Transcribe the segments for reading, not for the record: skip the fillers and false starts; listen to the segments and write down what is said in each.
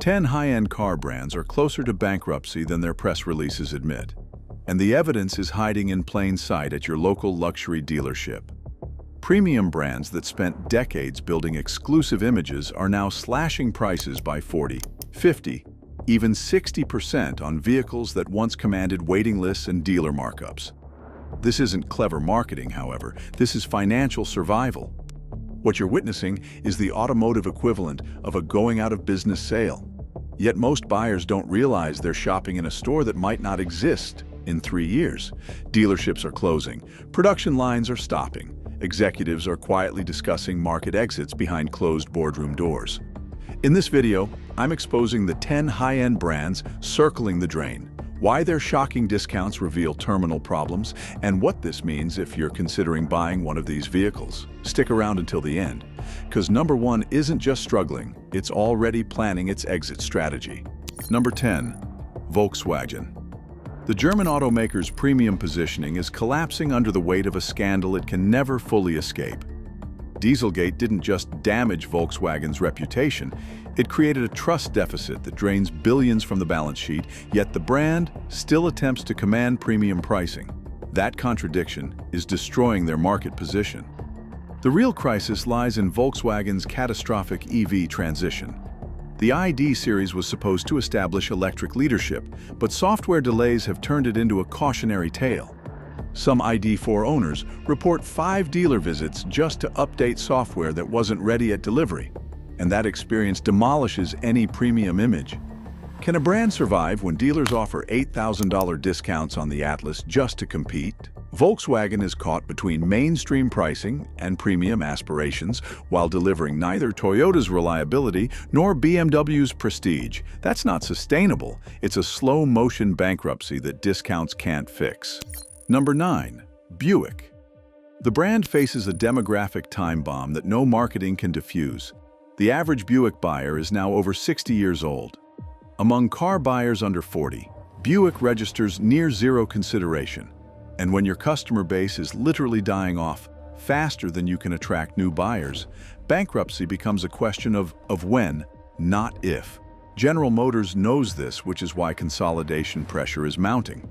10 high-end car brands are closer to bankruptcy than their press releases admit. And the evidence is hiding in plain sight at your local luxury dealership. Premium brands that spent decades building exclusive images are now slashing prices by 40, 50, even 60% on vehicles that once commanded waiting lists and dealer markups. This isn't clever marketing, however. This is financial survival. What you're witnessing is the automotive equivalent of a going-out-of-business sale. Yet most buyers don't realize they're shopping in a store that might not exist in 3 years. Dealerships are closing, production lines are stopping, executives are quietly discussing market exits behind closed boardroom doors. In this video, I'm exposing the 10 high-end brands circling the drain, why their shocking discounts reveal terminal problems, and what this means if you're considering buying one of these vehicles. Stick around until the end, because number 1 isn't just struggling, it's already planning its exit strategy. Number 10. Volkswagen. The German automaker's premium positioning is collapsing under the weight of a scandal it can never fully escape. Dieselgate didn't just damage Volkswagen's reputation, it created a trust deficit that drains billions from the balance sheet, yet the brand still attempts to command premium pricing. That contradiction is destroying their market position. The real crisis lies in Volkswagen's catastrophic EV transition. The ID series was supposed to establish electric leadership, but software delays have turned it into a cautionary tale. Some ID.4 owners report 5 dealer visits just to update software that wasn't ready at delivery, and that experience demolishes any premium image. Can a brand survive when dealers offer $8,000 discounts on the Atlas just to compete? Volkswagen is caught between mainstream pricing and premium aspirations while delivering neither Toyota's reliability nor BMW's prestige. That's not sustainable. It's a slow-motion bankruptcy that discounts can't fix. Number 9. Buick. The brand faces a demographic time bomb that no marketing can diffuse. The average Buick buyer is now over 60 years old. Among car buyers under 40, Buick registers near zero consideration. And when your customer base is literally dying off faster than you can attract new buyers, bankruptcy becomes a question of when, not if. General Motors knows this, which is why consolidation pressure is mounting.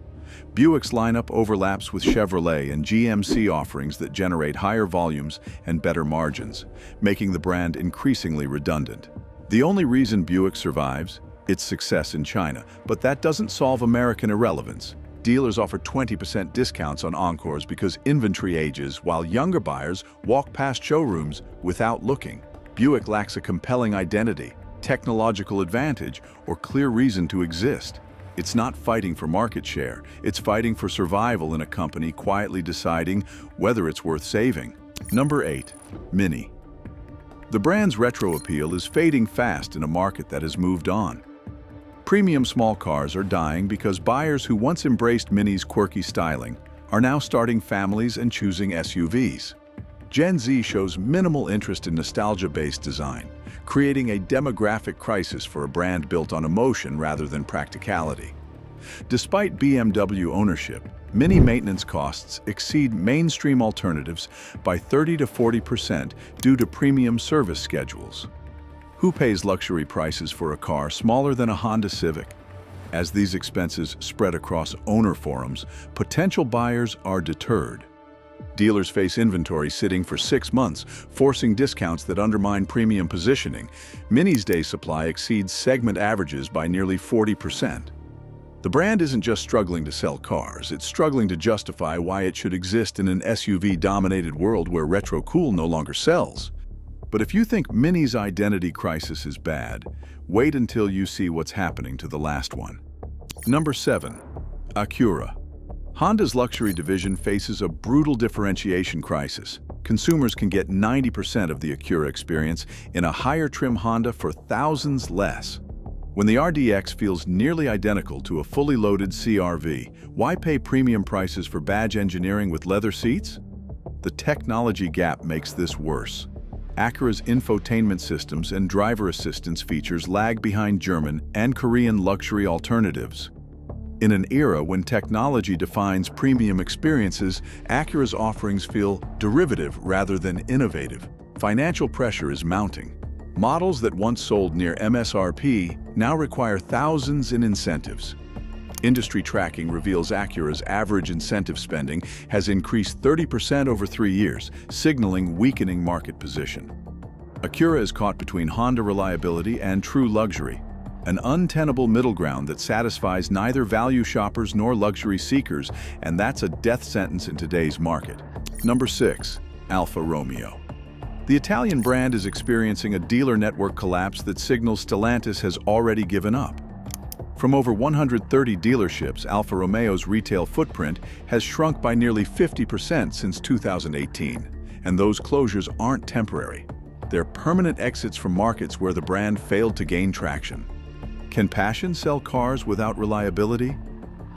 Buick's lineup overlaps with Chevrolet and GMC offerings that generate higher volumes and better margins, making the brand increasingly redundant. The only reason Buick survives? Its success in China, but that doesn't solve American irrelevance. Dealers offer 20% discounts on Encores because inventory ages, while younger buyers walk past showrooms without looking. Buick lacks a compelling identity, technological advantage, or clear reason to exist. It's not fighting for market share, it's fighting for survival in a company quietly deciding whether it's worth saving. Number 8. Mini. The brand's retro appeal is fading fast in a market that has moved on. Premium small cars are dying because buyers who once embraced Mini's quirky styling are now starting families and choosing SUVs. Gen Z shows minimal interest in nostalgia-based design, creating a demographic crisis for a brand built on emotion rather than practicality. Despite BMW ownership, Mini maintenance costs exceed mainstream alternatives by 30 to 40% due to premium service schedules. Who pays luxury prices for a car smaller than a Honda Civic? As these expenses spread across owner forums, potential buyers are deterred. Dealers face inventory sitting for 6 months, forcing discounts that undermine premium positioning. Mini's day supply exceeds segment averages by nearly 40%. The brand isn't just struggling to sell cars, it's struggling to justify why it should exist in an SUV-dominated world where retro cool no longer sells. But if you think Mini's identity crisis is bad, wait until you see what's happening to the last one. Number 7. Acura. Honda's luxury division faces a brutal differentiation crisis. Consumers can get 90% of the Acura experience in a higher trim Honda for thousands less. When the RDX feels nearly identical to a fully loaded CR-V, why pay premium prices for badge engineering with leather seats? The technology gap makes this worse. Acura's infotainment systems and driver assistance features lag behind German and Korean luxury alternatives. In an era when technology defines premium experiences, Acura's offerings feel derivative rather than innovative. Financial pressure is mounting. Models that once sold near MSRP now require thousands in incentives. Industry tracking reveals Acura's average incentive spending has increased 30% over 3 years, signaling weakening market position. Acura is caught between Honda reliability and true luxury, an untenable middle ground that satisfies neither value shoppers nor luxury seekers, and that's a death sentence in today's market. Number 6. Alfa Romeo. The Italian brand is experiencing a dealer network collapse that signals Stellantis has already given up. From over 130 dealerships, Alfa Romeo's retail footprint has shrunk by nearly 50% since 2018, and those closures aren't temporary. They're permanent exits from markets where the brand failed to gain traction. Can passion sell cars without reliability?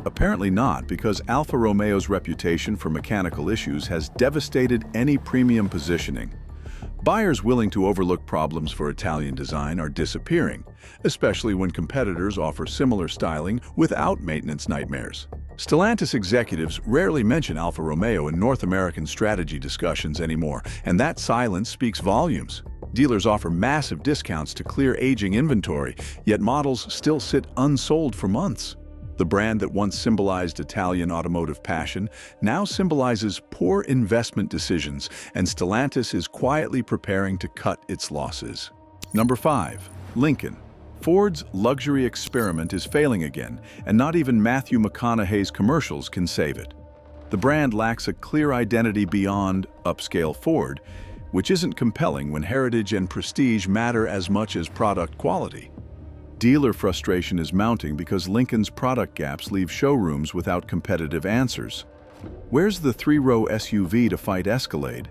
Apparently not, because Alfa Romeo's reputation for mechanical issues has devastated any premium positioning. Buyers willing to overlook problems for Italian design are disappearing, especially when competitors offer similar styling without maintenance nightmares. Stellantis executives rarely mention Alfa Romeo in North American strategy discussions anymore, and that silence speaks volumes. Dealers offer massive discounts to clear aging inventory, yet models still sit unsold for months. The brand that once symbolized Italian automotive passion now symbolizes poor investment decisions, and Stellantis is quietly preparing to cut its losses. Number 5. Lincoln. Ford's luxury experiment is failing again, and not even Matthew McConaughey's commercials can save it. The brand lacks a clear identity beyond upscale Ford, which isn't compelling when heritage and prestige matter as much as product quality. Dealer frustration is mounting because Lincoln's product gaps leave showrooms without competitive answers. Where's the 3-row SUV to fight Escalade?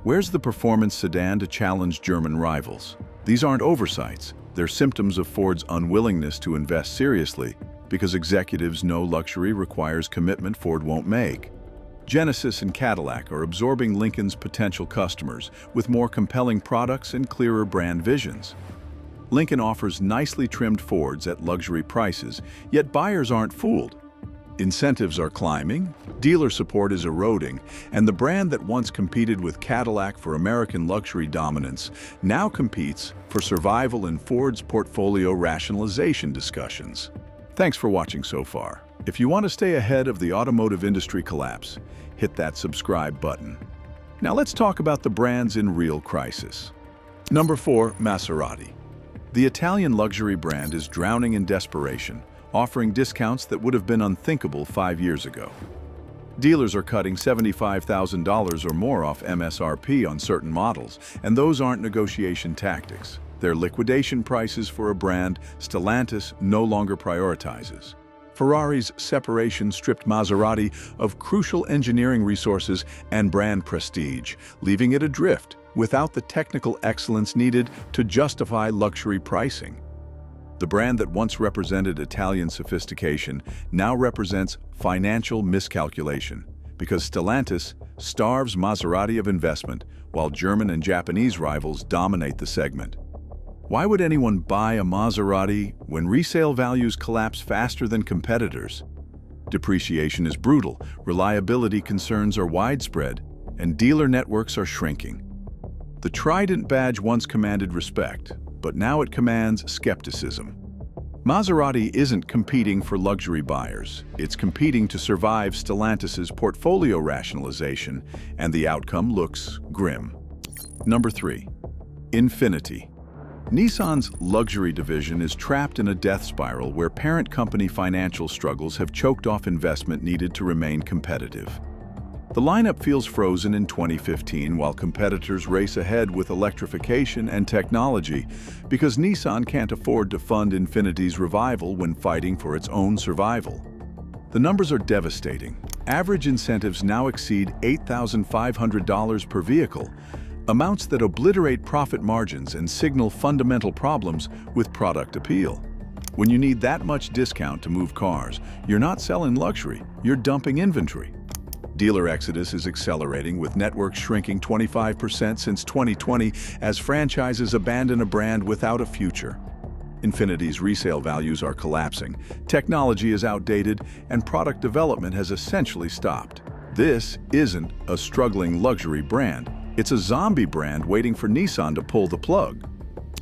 Where's the performance sedan to challenge German rivals? These aren't oversights. They're symptoms of Ford's unwillingness to invest seriously, because executives know luxury requires commitment Ford won't make. Genesis and Cadillac are absorbing Lincoln's potential customers with more compelling products and clearer brand visions. Lincoln offers nicely trimmed Fords at luxury prices, yet buyers aren't fooled. Incentives are climbing, dealer support is eroding, and the brand that once competed with Cadillac for American luxury dominance now competes for survival in Ford's portfolio rationalization discussions. Thanks for watching so far. If you want to stay ahead of the automotive industry collapse, hit that subscribe button. Now let's talk about the brands in real crisis. Number 4. Maserati. The Italian luxury brand is drowning in desperation, offering discounts that would have been unthinkable 5 years ago. Dealers are cutting $75,000 or more off MSRP on certain models, and those aren't negotiation tactics. They're liquidation prices for a brand Stellantis no longer prioritizes. Ferrari's separation stripped Maserati of crucial engineering resources and brand prestige, leaving it adrift without the technical excellence needed to justify luxury pricing. The brand that once represented Italian sophistication now represents financial miscalculation, because Stellantis starves Maserati of investment while German and Japanese rivals dominate the segment. Why would anyone buy a Maserati when resale values collapse faster than competitors? Depreciation is brutal, reliability concerns are widespread, and dealer networks are shrinking. The Trident badge once commanded respect, but now it commands skepticism. Maserati isn't competing for luxury buyers. It's competing to survive Stellantis's portfolio rationalization, and the outcome looks grim. Number 3. Infiniti. Nissan's luxury division is trapped in a death spiral where parent company financial struggles have choked off investment needed to remain competitive. The lineup feels frozen in 2015 while competitors race ahead with electrification and technology, because Nissan can't afford to fund Infiniti's revival when fighting for its own survival. The numbers are devastating. Average incentives now exceed $8,500 per vehicle, amounts that obliterate profit margins and signal fundamental problems with product appeal. When you need that much discount to move cars, you're not selling luxury, you're dumping inventory. Dealer exodus is accelerating, with networks shrinking 25% since 2020 as franchises abandon a brand without a future. Infiniti's resale values are collapsing, technology is outdated, and product development has essentially stopped. This isn't a struggling luxury brand. It's a zombie brand waiting for Nissan to pull the plug.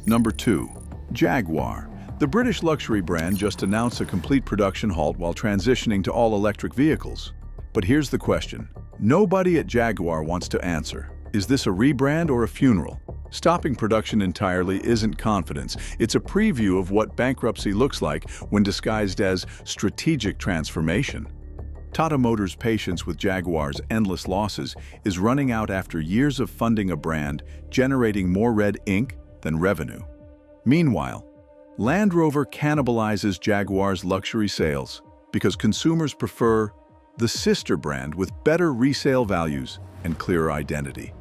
Number 2. Jaguar. The British luxury brand just announced a complete production halt while transitioning to all-electric vehicles. But here's the question. Nobody at Jaguar wants to answer. Is this a rebrand or a funeral? Stopping production entirely isn't confidence. It's a preview of what bankruptcy looks like when disguised as strategic transformation. Tata Motors' patience with Jaguar's endless losses is running out after years of funding a brand generating more red ink than revenue. Meanwhile, Land Rover cannibalizes Jaguar's luxury sales because consumers prefer the sister brand with better resale values and clearer identity.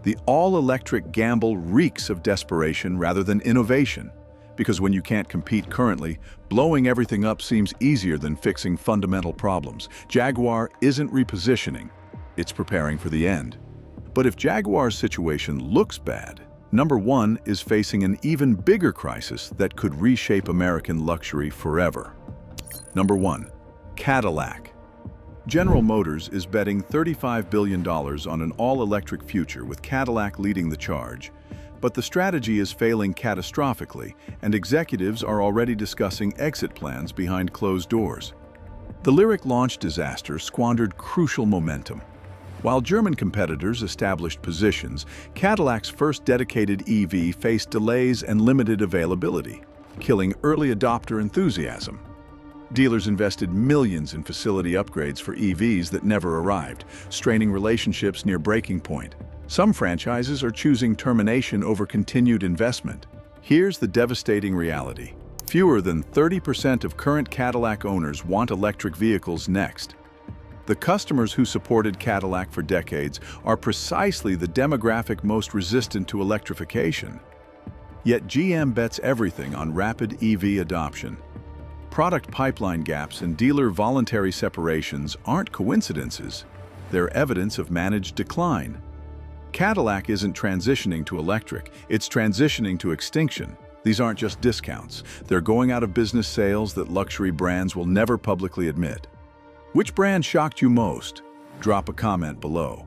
The all-electric gamble reeks of desperation rather than innovation, because when you can't compete currently, blowing everything up seems easier than fixing fundamental problems. Jaguar isn't repositioning, it's preparing for the end. But if Jaguar's situation looks bad, Number 1 is facing an even bigger crisis that could reshape American luxury forever. Number 1. Cadillac. General Motors is betting $35 billion on an all-electric future with Cadillac leading the charge. But the strategy is failing catastrophically, and executives are already discussing exit plans behind closed doors. The Lyriq launch disaster squandered crucial momentum. While German competitors established positions, Cadillac's first dedicated EV faced delays and limited availability, killing early adopter enthusiasm. Dealers invested millions in facility upgrades for EVs that never arrived, straining relationships near breaking point. Some franchises are choosing termination over continued investment. Here's the devastating reality. Fewer than 30% of current Cadillac owners want electric vehicles next. The customers who supported Cadillac for decades are precisely the demographic most resistant to electrification. Yet GM bets everything on rapid EV adoption. Product pipeline gaps and dealer voluntary separations aren't coincidences. They're evidence of managed decline. Cadillac isn't transitioning to electric, it's transitioning to extinction. These aren't just discounts. They're going out of business sales that luxury brands will never publicly admit. Which brand shocked you most? Drop a comment below.